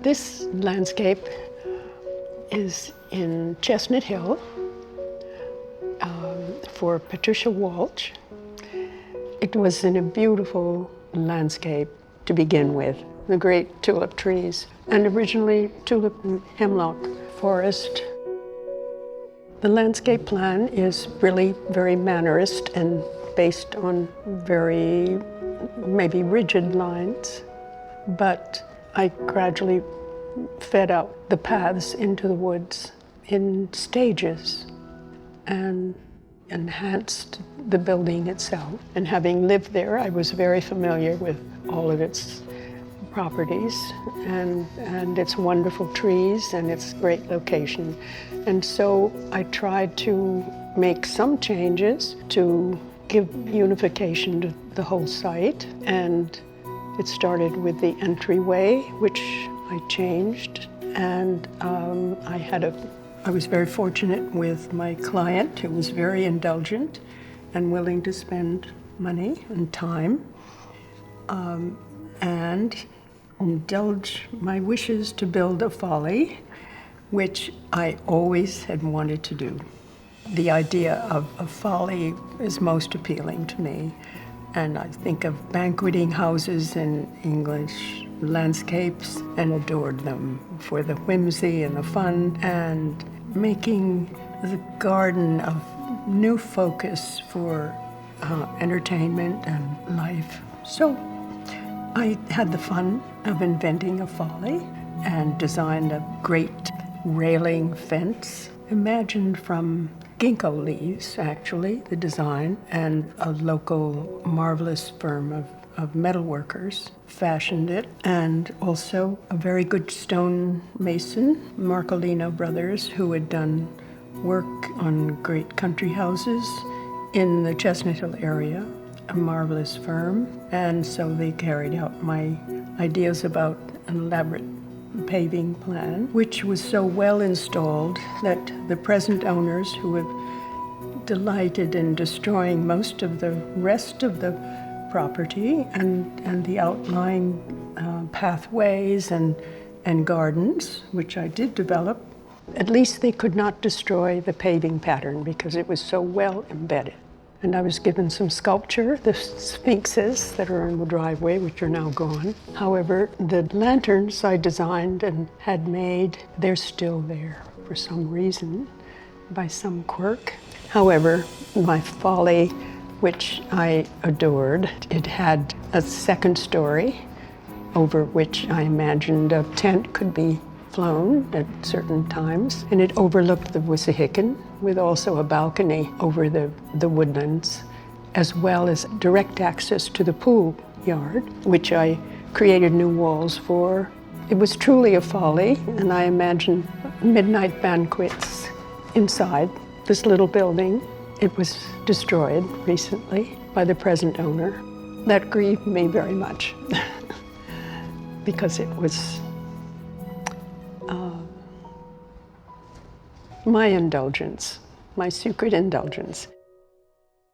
This landscape is in Chestnut Hill for Patricia Walsh. It was in a beautiful landscape to begin with, the great tulip trees, and originally tulip and hemlock forest. The landscape plan is really very mannerist and based on very maybe rigid lines, but I gradually fed out the paths into the woods in stages and enhanced the building itself. And having lived there, I was very familiar with all of its properties and its wonderful trees and its great location. And so I tried to make some changes to give unification to the whole site. And it started with the entryway, which I changed. And I was very fortunate with my client, who was very indulgent and willing to spend money and time and indulge my wishes to build a folly, which I always had wanted to do. The idea of a folly is most appealing to me, and I think of banqueting houses in English landscapes and adored them for the whimsy and the fun, and making the garden of new focus for entertainment and life. So I had the fun of inventing a folly and designed a great railing fence, imagined from ginkgo leaves, actually, the design, and a local marvelous firm of metalworkers fashioned it, and also a very good stone mason, Marcolino Brothers, who had done work on great country houses in the Chestnut Hill area, a marvelous firm. And so they carried out my ideas about an elaborate paving plan, which was so well installed that the present owners, who have delighted in destroying most of the rest of the property and the outlying pathways and gardens, which I did develop, at least they could not destroy the paving pattern because it was so well embedded. And I was given some sculpture, the sphinxes that are in the driveway, which are now gone. However, the lanterns I designed and had made, they're still there for some reason, by some quirk. However, my folly, which I adored, it had a second story over which I imagined a tent could be flown at certain times, and it overlooked the Wissahickon with also a balcony over the woodlands, as well as direct access to the pool yard, which I created new walls for. It was truly a folly, and I imagined midnight banquets inside this little building. It was destroyed recently by the present owner. That grieved me very much because it was my indulgence, my secret indulgence.